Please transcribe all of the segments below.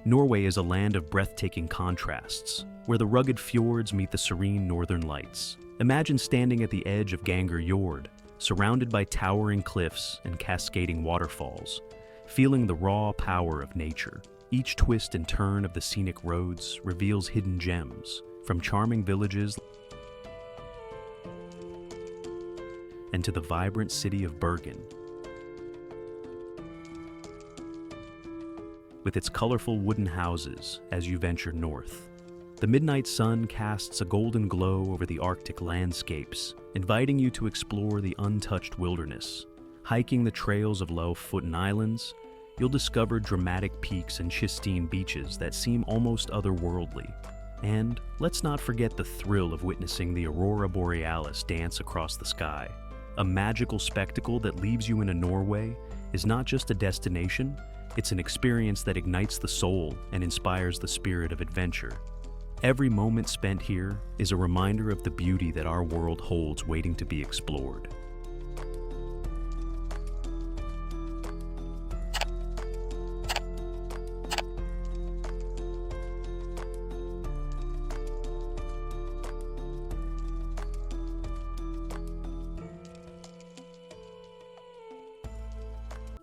Norway is a land of breathtaking contrasts, where the rugged fjords meet the serene northern lights. Imagine standing at the edge of Geirangerfjord, surrounded by towering cliffs and cascading waterfalls, feeling the raw power of nature. Each twist and turn of the scenic roads reveals hidden gems, from charming villages and to the vibrant city of Bergen, with its colorful wooden houses as you venture north. The midnight sun casts a golden glow over the Arctic landscapes, inviting you to explore the untouched wilderness. Hiking the trails of Lofoten Islands, you'll discover dramatic peaks and pristine beaches that seem almost otherworldly. And let's not forget the thrill of witnessing the aurora borealis dance across the sky. A magical spectacle that leaves you in Norway is not just a destination, it's an experience that ignites the soul and inspires the spirit of adventure. Every moment spent here is a reminder of the beauty that our world holds waiting to be explored.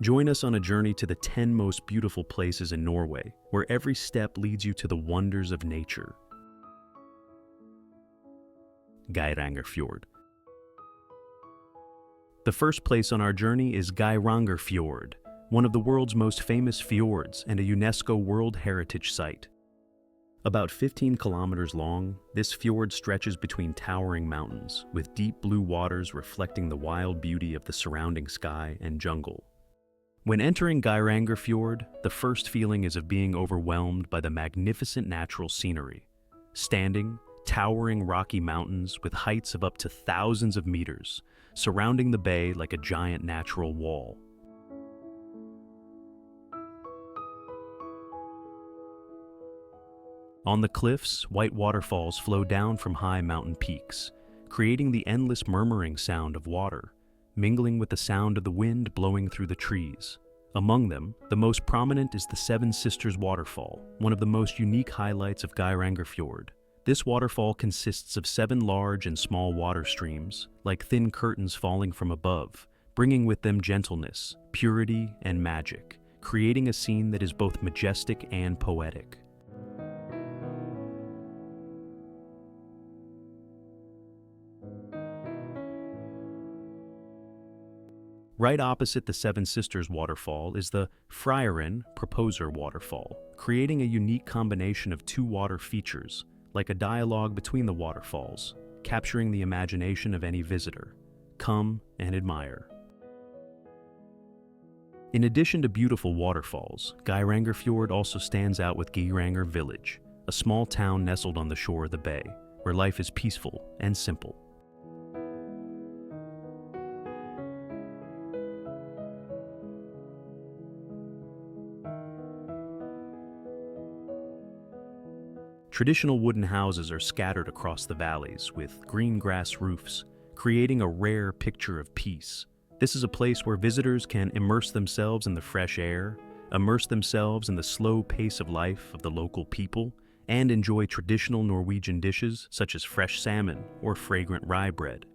Join us on a journey to the 10 most beautiful places in Norway, where every step leads you to the wonders of nature. Geirangerfjord. The first place on our journey is Geirangerfjord, one of the world's most famous fjords and a UNESCO World Heritage Site. About 15 kilometers long, this fjord stretches between towering mountains, with deep blue waters reflecting the wild beauty of the surrounding sky and jungle. When entering Geirangerfjord, the first feeling is of being overwhelmed by the magnificent natural scenery. Standing, towering rocky mountains with heights of up to thousands of meters, surrounding the bay like a giant natural wall. On the cliffs, white waterfalls flow down from high mountain peaks, creating the endless murmuring sound of water, mingling with the sound of the wind blowing through the trees. Among them, the most prominent is the Seven Sisters waterfall, one of the most unique highlights of Geirangerfjord. This waterfall consists of 7 large and small water streams, like thin curtains falling from above, bringing with them gentleness, purity, and magic, creating a scene that is both majestic and poetic. Right opposite the Seven Sisters waterfall is the Frieren Proposer waterfall, creating a unique combination of 2 water features, like a dialogue between the waterfalls, capturing the imagination of any visitor. Come and admire. In addition to beautiful waterfalls, Geirangerfjord also stands out with Geiranger village, a small town nestled on the shore of the bay, where life is peaceful and simple. Traditional wooden houses are scattered across the valleys with green grass roofs, creating a rare picture of peace. This is a place where visitors can immerse themselves in the fresh air, immerse themselves in the slow pace of life of the local people, and enjoy traditional Norwegian dishes such as fresh salmon or fragrant rye bread.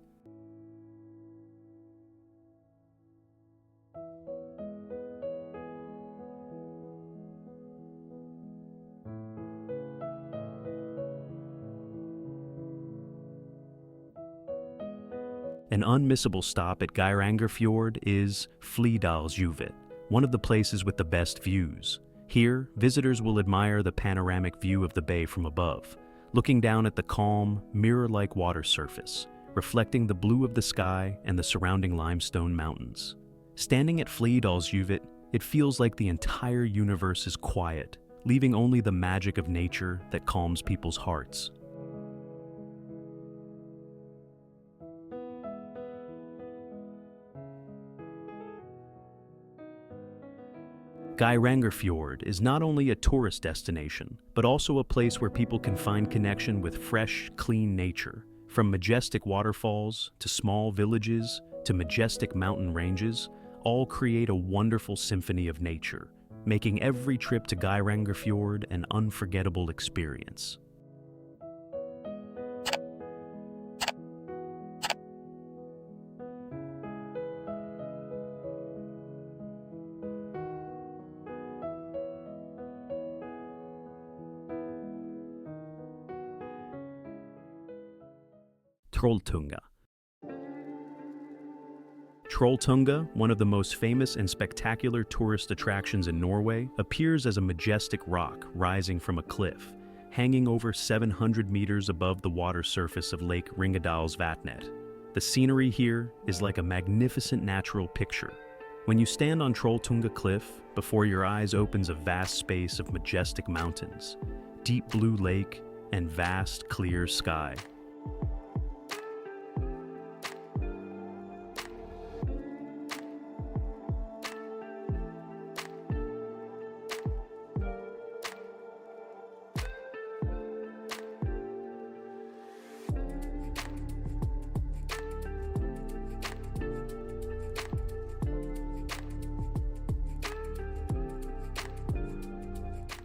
An unmissable stop at Geirangerfjord is Flidalsjuvet, one of the places with the best views. Here, visitors will admire the panoramic view of the bay from above, looking down at the calm, mirror-like water surface, reflecting the blue of the sky and the surrounding limestone mountains. Standing at Flidalsjuvet, it feels like the entire universe is quiet, leaving only the magic of nature that calms people's hearts. Geirangerfjord is not only a tourist destination, but also a place where people can find connection with fresh, clean nature. From majestic waterfalls to small villages to majestic mountain ranges, all create a wonderful symphony of nature. making every trip to Geirangerfjord an unforgettable experience. Trolltunga. Trolltunga, one of the most famous and spectacular tourist attractions in Norway, appears as a majestic rock rising from a cliff, hanging over 700 meters above the water surface of Lake Ringedalsvatnet. The scenery here is like a magnificent natural picture. When you stand on Trolltunga cliff, before your eyes opens a vast space of majestic mountains, deep blue lake, and vast, clear sky.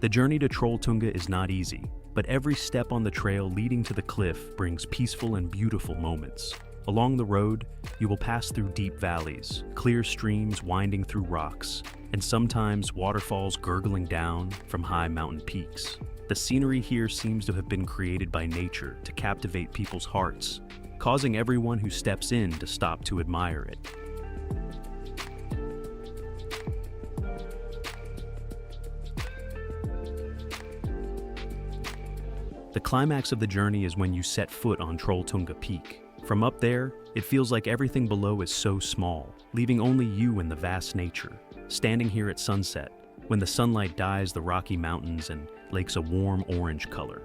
The journey to Trolltunga is not easy, but every step on the trail leading to the cliff brings peaceful and beautiful moments. Along the road, you will pass through deep valleys, clear streams winding through rocks, and sometimes waterfalls gurgling down from high mountain peaks. The scenery here seems to have been created by nature to captivate people's hearts, causing everyone who steps in to stop to admire it. The climax of the journey is when you set foot on Trolltunga Peak. From up there, it feels like everything below is so small, leaving only you in the vast nature. Standing here at sunset, when the sunlight dyes the rocky mountains and lakes a warm orange color.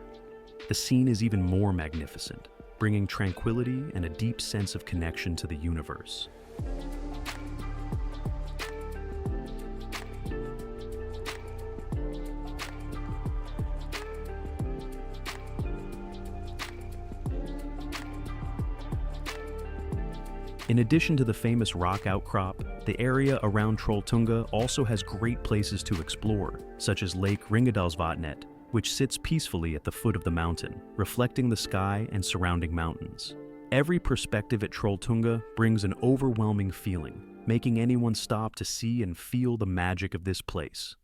The scene is even more magnificent, bringing tranquility and a deep sense of connection to the universe. In addition to the famous rock outcrop, the area around Trolltunga also has great places to explore, such as Lake Ringedalsvatnet, which sits peacefully at the foot of the mountain, reflecting the sky and surrounding mountains. Every perspective at Trolltunga brings an overwhelming feeling, making anyone stop to see and feel the magic of this place.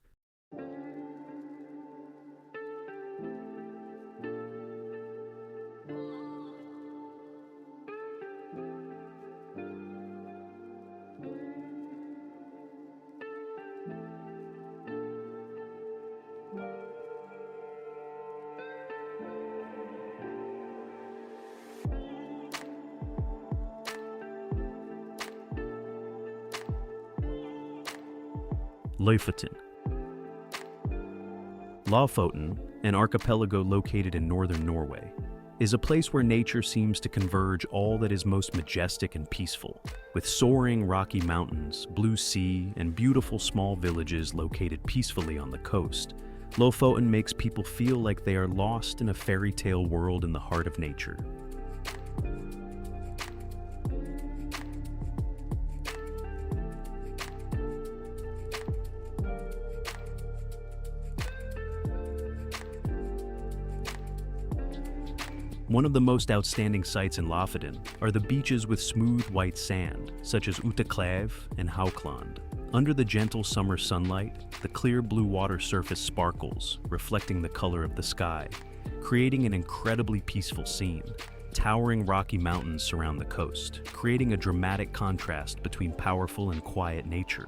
Lofoten. Lofoten, an archipelago located in northern Norway, is a place where nature seems to converge all that is most majestic and peaceful, with soaring rocky mountains, blue sea, and beautiful small villages located peacefully on the coast. Lofoten makes people feel like they are lost in a fairy tale world in the heart of nature. One of the most outstanding sights in Lofoten are the beaches with smooth white sand, such as Uteklev and Haukland. Under the gentle summer sunlight, the clear blue water surface sparkles, reflecting the color of the sky, creating an incredibly peaceful scene. Towering rocky mountains surround the coast, creating a dramatic contrast between powerful and quiet nature.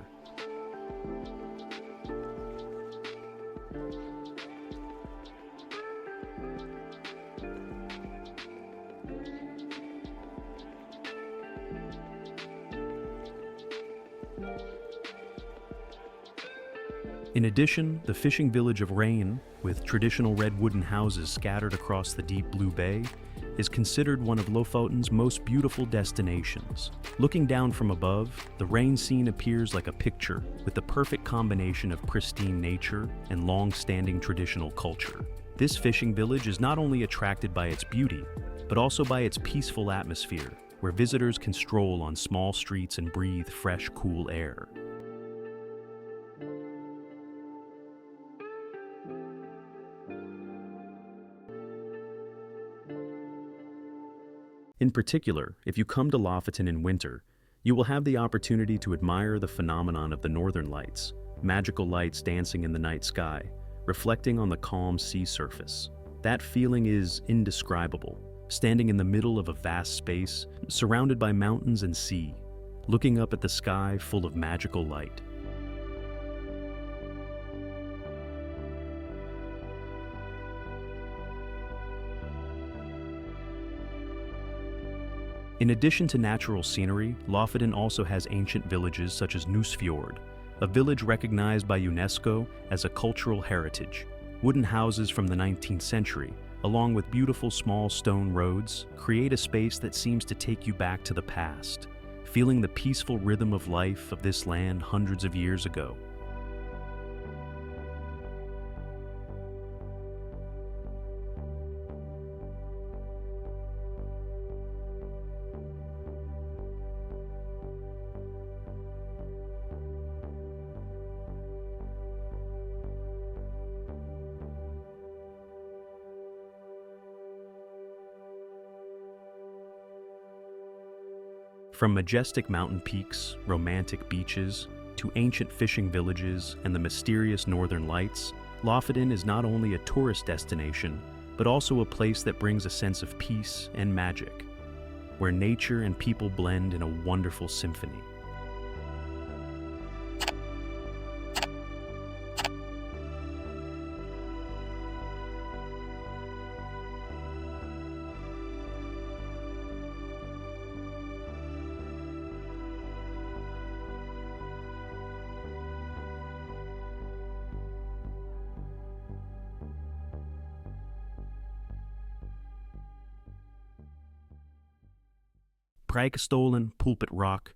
In addition, the fishing village of Rain, with traditional red wooden houses scattered across the deep blue bay, is considered one of Lofoten's most beautiful destinations. Looking down from above, the Rain scene appears like a picture, with the perfect combination of pristine nature and long-standing traditional culture. This fishing village is not only attracted by its beauty, but also by its peaceful atmosphere, where visitors can stroll on small streets and breathe fresh, cool air. In particular, if you come to Lofoten in winter, you will have the opportunity to admire the phenomenon of the northern lights, magical lights dancing in the night sky, reflecting on the calm sea surface. That feeling is indescribable, standing in the middle of a vast space, surrounded by mountains and sea, looking up at the sky full of magical light. In addition to natural scenery, Lofoten also has ancient villages such as Sognefjord, a village recognized by UNESCO as a cultural heritage. Wooden houses from the 19th century, along with beautiful small stone roads, create a space that seems to take you back to the past, feeling the peaceful rhythm of life of this land hundreds of years ago. From majestic mountain peaks, romantic beaches, to ancient fishing villages and the mysterious northern lights, Lofoten is not only a tourist destination, but also a place that brings a sense of peace and magic, where nature and people blend in a wonderful symphony. Preikestolen Pulpit Rock.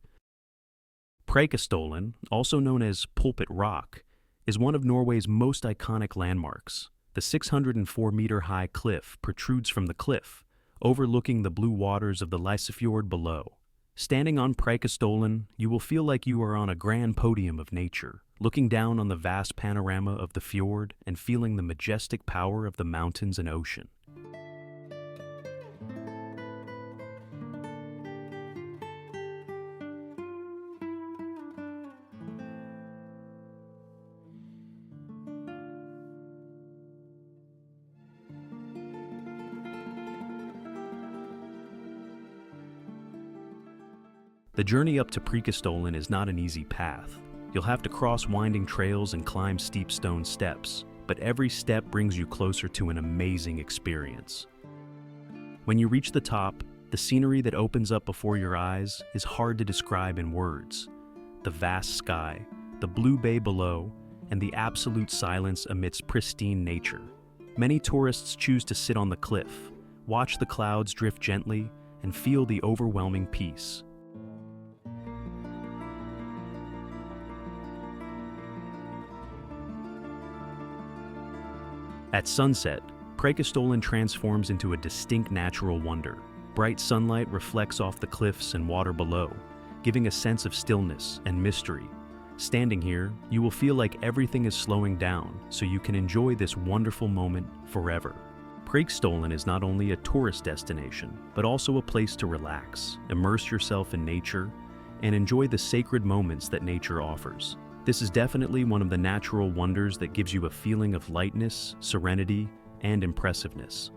Preikestolen, also known as Pulpit Rock, is one of Norway's most iconic landmarks. The 604-meter-high cliff protrudes from the cliff, overlooking the blue waters of the Lofoten below. Standing on Preikestolen, you will feel like you are on a grand podium of nature, looking down on the vast panorama of the fjord and feeling the majestic power of the mountains and ocean. The journey up to Preikestolen is not an easy path. You'll have to cross winding trails and climb steep stone steps, but every step brings you closer to an amazing experience. When you reach the top, the scenery that opens up before your eyes is hard to describe in words. The vast sky, the blue bay below, and the absolute silence amidst pristine nature. Many tourists choose to sit on the cliff, watch the clouds drift gently, and feel the overwhelming peace. At sunset, Preikestolen transforms into a distinct natural wonder. Bright sunlight reflects off the cliffs and water below, giving a sense of stillness and mystery. Standing here, you will feel like everything is slowing down, so you can enjoy this wonderful moment forever. Preikestolen is not only a tourist destination, but also a place to relax, immerse yourself in nature, and enjoy the sacred moments that nature offers. This is definitely one of the natural wonders that gives you a feeling of lightness, serenity, and impressiveness.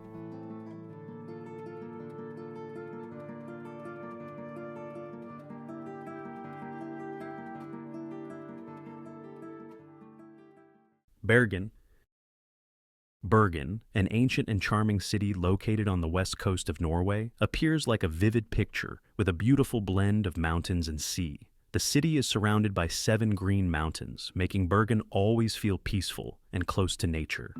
Bergen, an ancient and charming city located on the west coast of Norway, appears like a vivid picture with a beautiful blend of mountains and sea. The city is surrounded by 7 green mountains, making Bergen always feel peaceful and close to nature.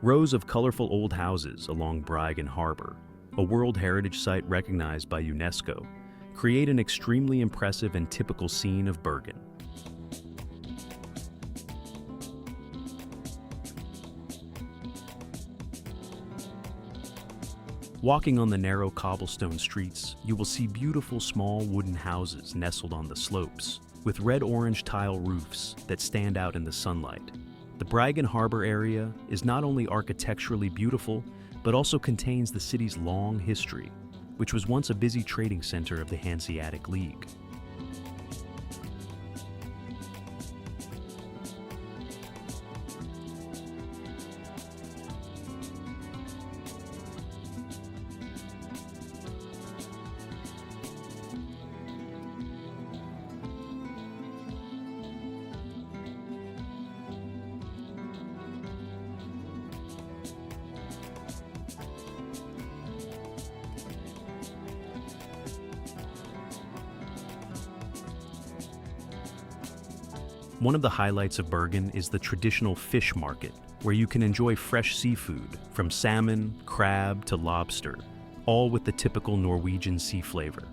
Rows of colorful old houses along Bergen Harbor, a World Heritage Site recognized by UNESCO, create an extremely impressive and typical scene of Bergen. Walking on the narrow cobblestone streets, you will see beautiful small wooden houses nestled on the slopes, with red-orange tile roofs that stand out in the sunlight. The Bergen Harbor area is not only architecturally beautiful, but also contains the city's long history, which was once a busy trading center of the Hanseatic League. One of the highlights of Bergen is the traditional fish market, where you can enjoy fresh seafood, from salmon, crab to lobster, all with the typical Norwegian sea flavor.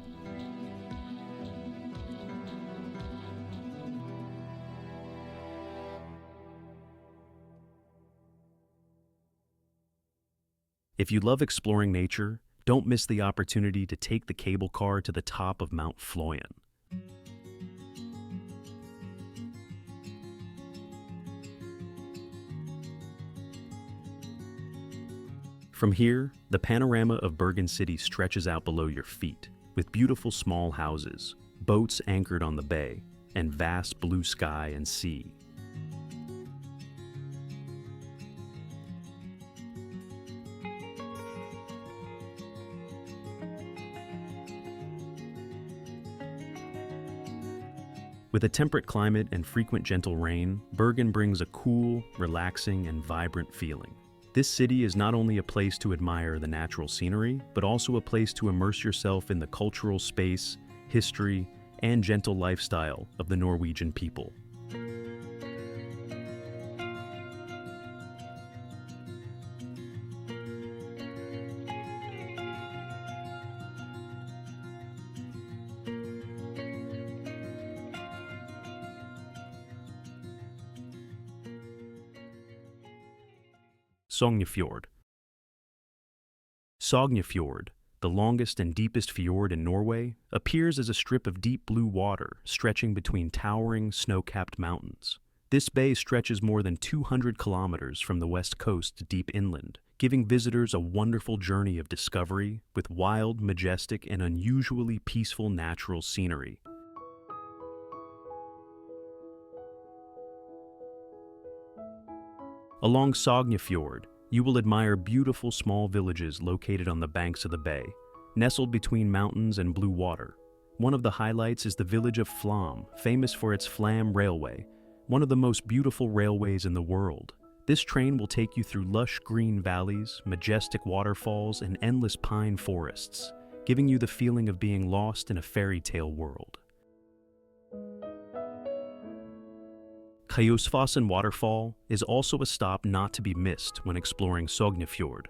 If you love exploring nature, don't miss the opportunity to take the cable car to the top of Mount Fløyen. From here, the panorama of Bergen City stretches out below your feet, with beautiful small houses, boats anchored on the bay, and vast blue sky and sea. With a temperate climate and frequent gentle rain, Bergen brings a cool, relaxing, and vibrant feeling. This city is not only a place to admire the natural scenery, but also a place to immerse yourself in the cultural space, history, and gentle lifestyle of the Norwegian people. Sognefjord. Sognefjord, the longest and deepest fjord in Norway, appears as a strip of deep blue water stretching between towering, snow-capped mountains. This bay stretches more than 200 kilometers from the west coast to deep inland, giving visitors a wonderful journey of discovery with wild, majestic, and unusually peaceful natural scenery. Along Sognefjord, you will admire beautiful small villages located on the banks of the bay, nestled between mountains and blue water. One of the highlights is the village of Flam, famous for its Flam Railway, one of the most beautiful railways in the world. This train will take you through lush green valleys, majestic waterfalls, and endless pine forests, giving you the feeling of being lost in a fairy tale world. Kjosfossen Waterfall is also a stop not to be missed when exploring Sognefjord.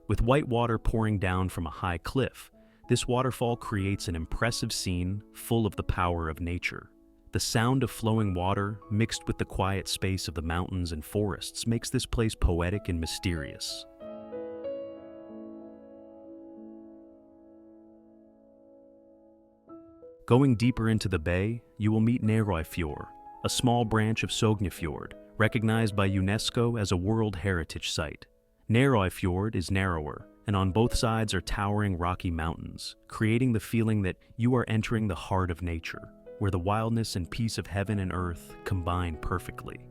With white water pouring down from a high cliff, this waterfall creates an impressive scene full of the power of nature. The sound of flowing water, mixed with the quiet space of the mountains and forests, makes this place poetic and mysterious. Going deeper into the bay, you will meet Geirangerfjord, a small branch of Sognefjord, recognized by UNESCO as a World Heritage Site. Geirangerfjord is narrower, and on both sides are towering rocky mountains, creating the feeling that you are entering the heart of nature, where the wildness and peace of heaven and earth combine perfectly.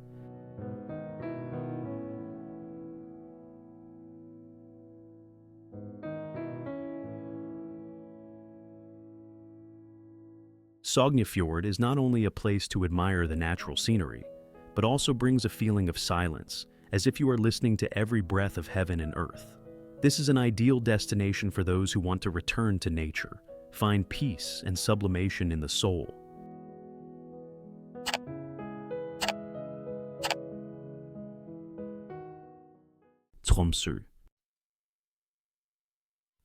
Sognefjord is not only a place to admire the natural scenery, but also brings a feeling of silence, as if you are listening to every breath of heaven and earth. This is an ideal destination for those who want to return to nature, find peace and sublimation in the soul. Tromsø.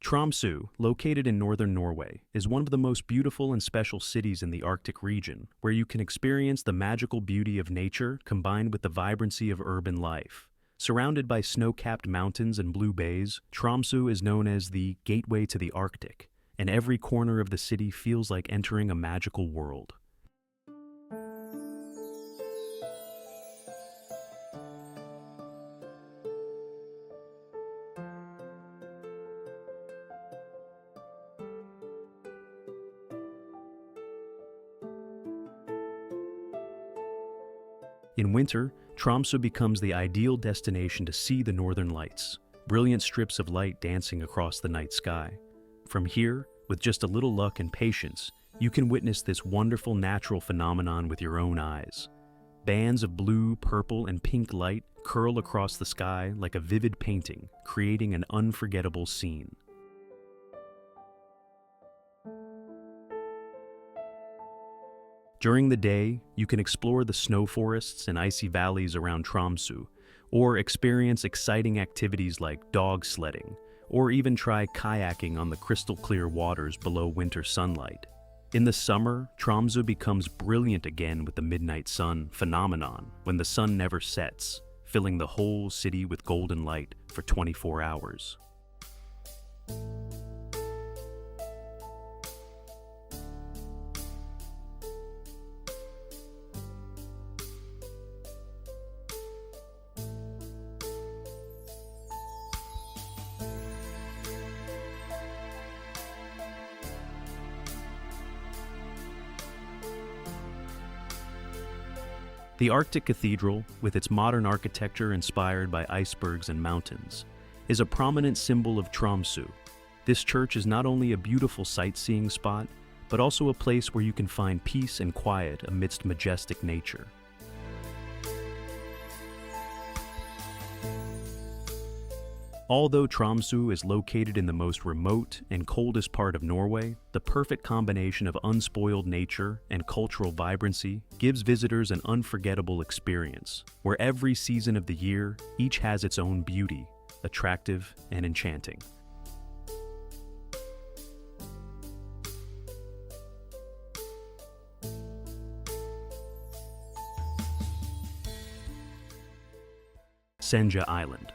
Tromsø, located in northern Norway, is one of the most beautiful and special cities in the Arctic region, where you can experience the magical beauty of nature combined with the vibrancy of urban life. Surrounded by snow-capped mountains and blue bays, Tromsø is known as the gateway to the Arctic, and every corner of the city feels like entering a magical world. In winter, Tromsø becomes the ideal destination to see the northern lights, brilliant strips of light dancing across the night sky. From here, with just a little luck and patience, you can witness this wonderful natural phenomenon with your own eyes. Bands of blue, purple, and pink light curl across the sky like a vivid painting, creating an unforgettable scene. During the day, you can explore the snow forests and icy valleys around Tromsø, or experience exciting activities like dog sledding, or even try kayaking on the crystal-clear waters below winter sunlight. In the summer, Tromsø becomes brilliant again with the midnight sun phenomenon, when the sun never sets, filling the whole city with golden light for 24 hours. The Arctic Cathedral, with its modern architecture inspired by icebergs and mountains, is a prominent symbol of Tromsø. This church is not only a beautiful sightseeing spot, but also a place where you can find peace and quiet amidst majestic nature. Although Tromsø is located in the most remote and coldest part of Norway, the perfect combination of unspoiled nature and cultural vibrancy gives visitors an unforgettable experience, where every season of the year each has its own beauty, attractive and enchanting. Senja Island.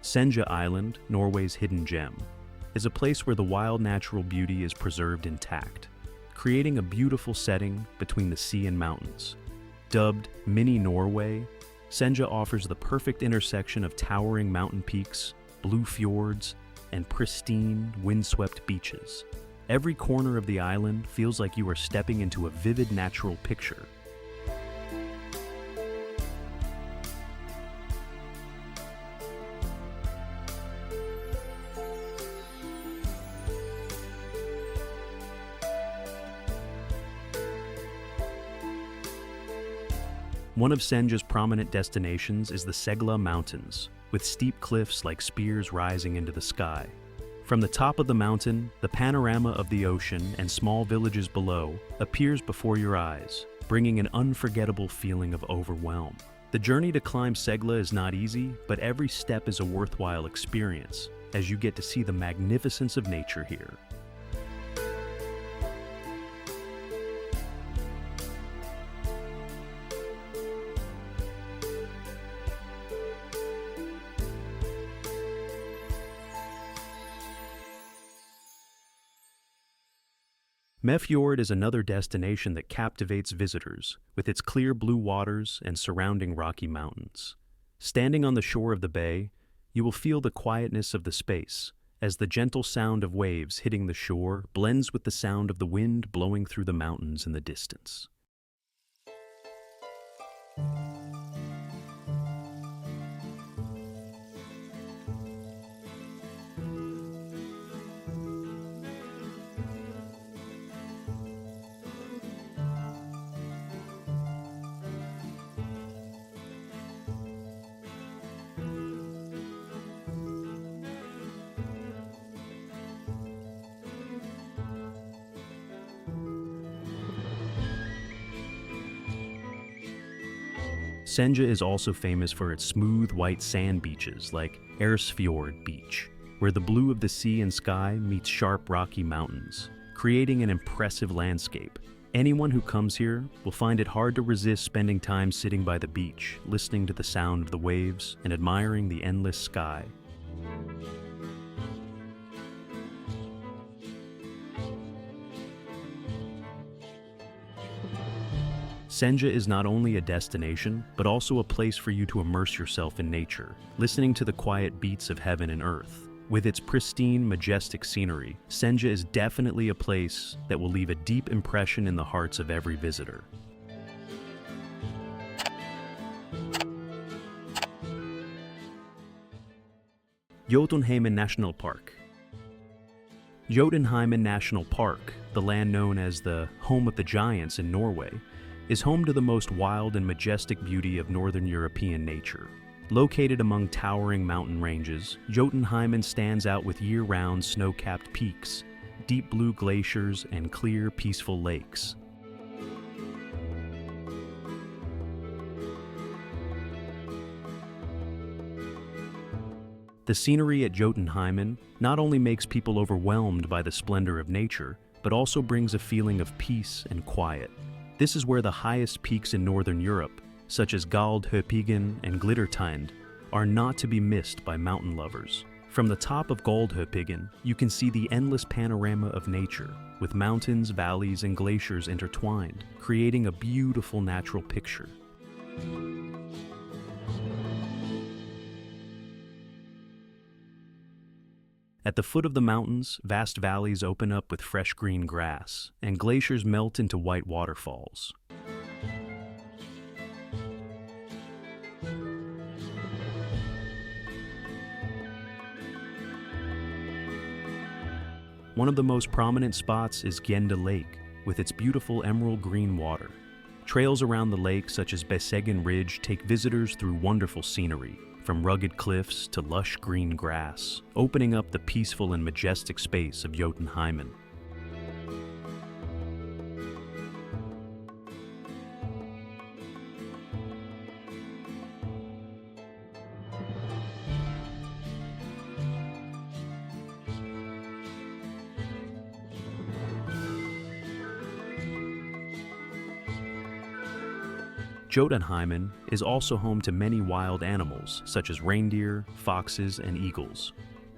Senja Island, Norway's hidden gem, is a place where the wild natural beauty is preserved intact, creating a beautiful setting between the sea and mountains. Dubbed Mini Norway, Senja offers the perfect intersection of towering mountain peaks, blue fjords, and pristine, windswept beaches. Every corner of the island feels like you are stepping into a vivid natural picture. One of Senja's prominent destinations is the Segla Mountains, with steep cliffs like spears rising into the sky. From the top of the mountain, the panorama of the ocean and small villages below appears before your eyes, bringing an unforgettable feeling of overwhelm. The journey to climb Segla is not easy, but every step is a worthwhile experience, as you get to see the magnificence of nature here. Fjord is another destination that captivates visitors, with its clear blue waters and surrounding rocky mountains. Standing on the shore of the bay, you will feel the quietness of the space, as the gentle sound of waves hitting the shore blends with the sound of the wind blowing through the mountains in the distance. Senja is also famous for its smooth white sand beaches like Geirangerfjord Beach, where the blue of the sea and sky meets sharp rocky mountains, creating an impressive landscape. Anyone who comes here will find it hard to resist spending time sitting by the beach, listening to the sound of the waves and admiring the endless sky. Senja is not only a destination, but also a place for you to immerse yourself in nature, listening to the quiet beats of heaven and earth. With its pristine, majestic scenery, Senja is definitely a place that will leave a deep impression in the hearts of every visitor. Jotunheimen National Park. Jotunheimen National Park, the land known as the home of the giants in Norway, is home to the most wild and majestic beauty of northern European nature. Located among towering mountain ranges, Jotunheimen stands out with year-round snow-capped peaks, deep blue glaciers, and clear, peaceful lakes. The scenery at Jotunheimen not only makes people overwhelmed by the splendor of nature, but also brings a feeling of peace and quiet. This is where the highest peaks in northern Europe, such as Geirangerfjord and Glittertind, are not to be missed by mountain lovers. From the top of Geirangerfjord, you can see the endless panorama of nature, with mountains, valleys, and glaciers intertwined, creating a beautiful natural picture. At the foot of the mountains, vast valleys open up with fresh green grass, and glaciers melt into white waterfalls. One of the most prominent spots is Gjenda Lake, with its beautiful emerald green water. Trails around the lake, such as Beseggen Ridge, take visitors through wonderful scenery, from rugged cliffs to lush green grass, opening up the peaceful and majestic space of Jotunheimen. Jotunheimen is also home to many wild animals, such as reindeer, foxes, and eagles.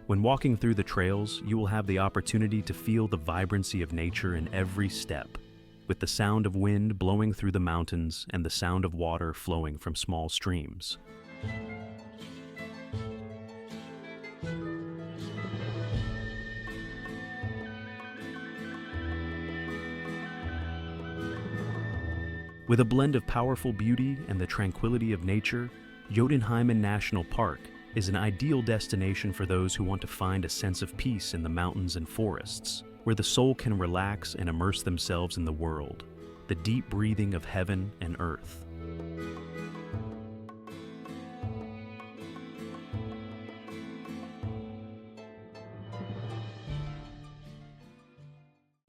When walking through the trails, you will have the opportunity to feel the vibrancy of nature in every step, with the sound of wind blowing through the mountains and the sound of water flowing from small streams. With a blend of powerful beauty and the tranquility of nature, Jotunheimen National Park is an ideal destination for those who want to find a sense of peace in the mountains and forests, where the soul can relax and immerse themselves in the world, the deep breathing of heaven and earth.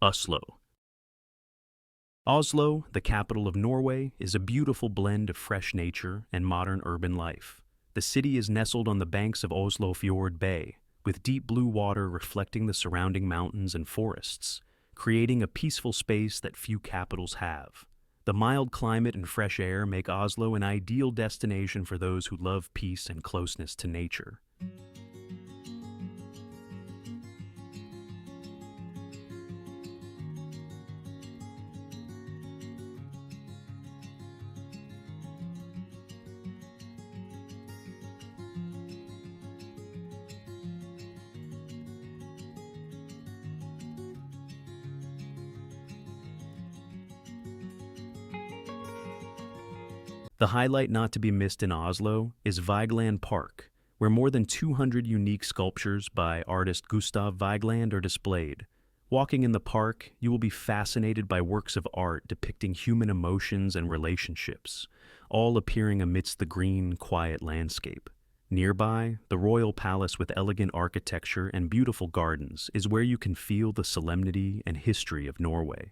Oslo. Oslo, the capital of Norway, is a beautiful blend of fresh nature and modern urban life. The city is nestled on the banks of Sognefjord Bay, with deep blue water reflecting the surrounding mountains and forests, creating a peaceful space that few capitals have. The mild climate and fresh air make Oslo an ideal destination for those who love peace and closeness to nature. The highlight not to be missed in Oslo is Vigeland Park, where more than 200 unique sculptures by artist Gustav Vigeland are displayed. Walking in the park, you will be fascinated by works of art depicting human emotions and relationships, all appearing amidst the green, quiet landscape. Nearby, the royal palace with elegant architecture and beautiful gardens is where you can feel the solemnity and history of Norway.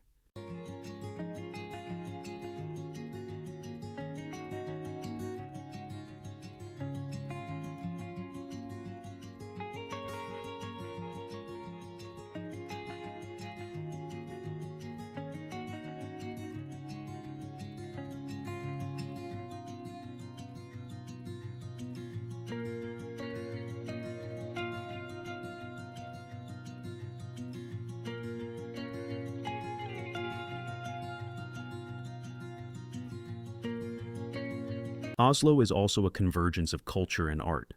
Oslo is also a convergence of culture and art,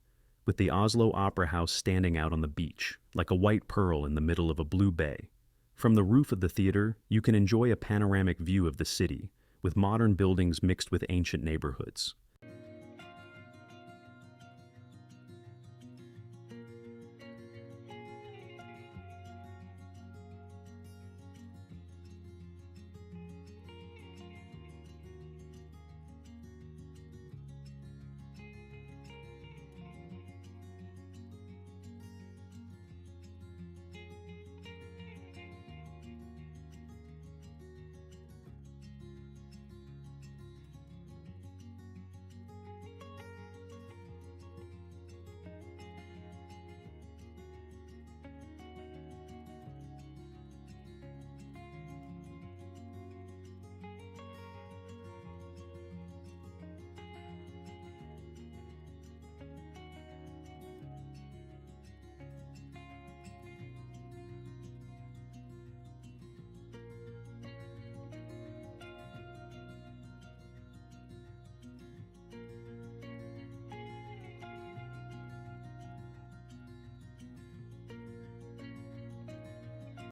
with the Oslo Opera House standing out on the beach, like a white pearl in the middle of a blue bay. From the roof of the theater, you can enjoy a panoramic view of the city, with modern buildings mixed with ancient neighborhoods.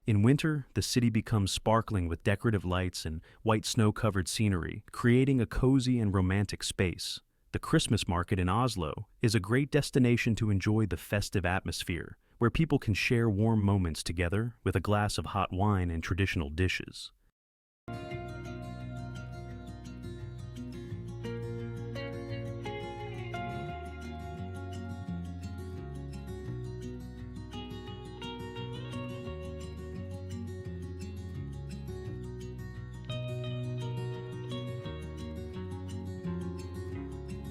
In winter, the city becomes sparkling with decorative lights and white snow-covered scenery, creating a cozy and romantic space. The Christmas market in Oslo is a great destination to enjoy the festive atmosphere, where people can share warm moments together with a glass of hot wine and traditional dishes.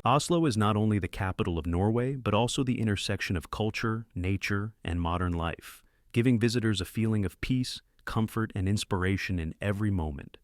Oslo is not only the capital of Norway, but also the intersection of culture, nature, and modern life, giving visitors a feeling of peace, comfort, and inspiration in every moment.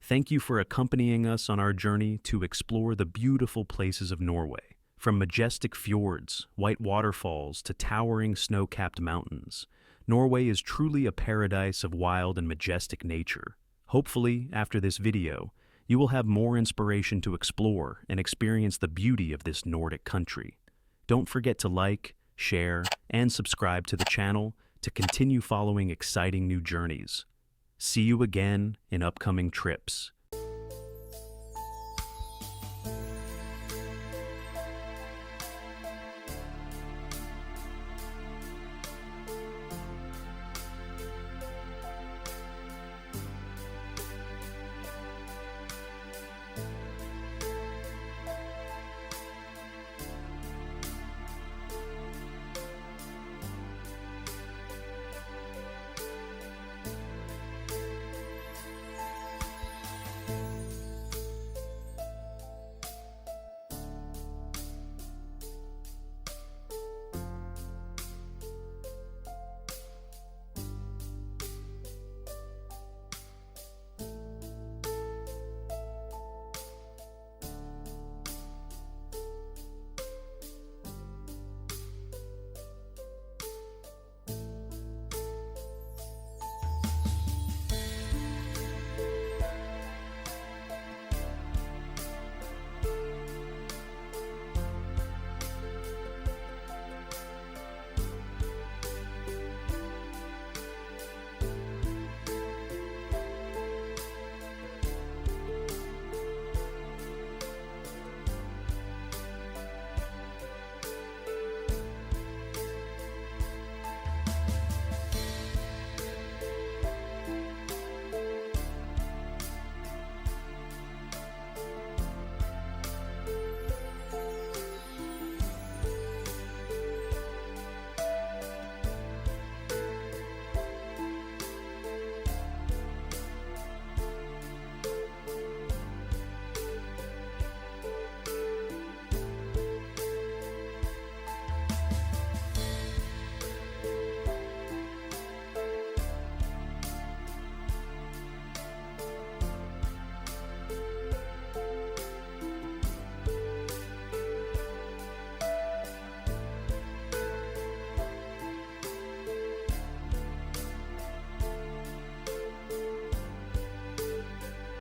Thank you for accompanying us on our journey to explore the beautiful places of Norway. From majestic fjords, white waterfalls, to towering snow-capped mountains, Norway is truly a paradise of wild and majestic nature. Hopefully, after this video, you will have more inspiration to explore and experience the beauty of this Nordic country. Don't forget to like, share, and subscribe to the channel to continue following exciting new journeys. See you again in upcoming trips.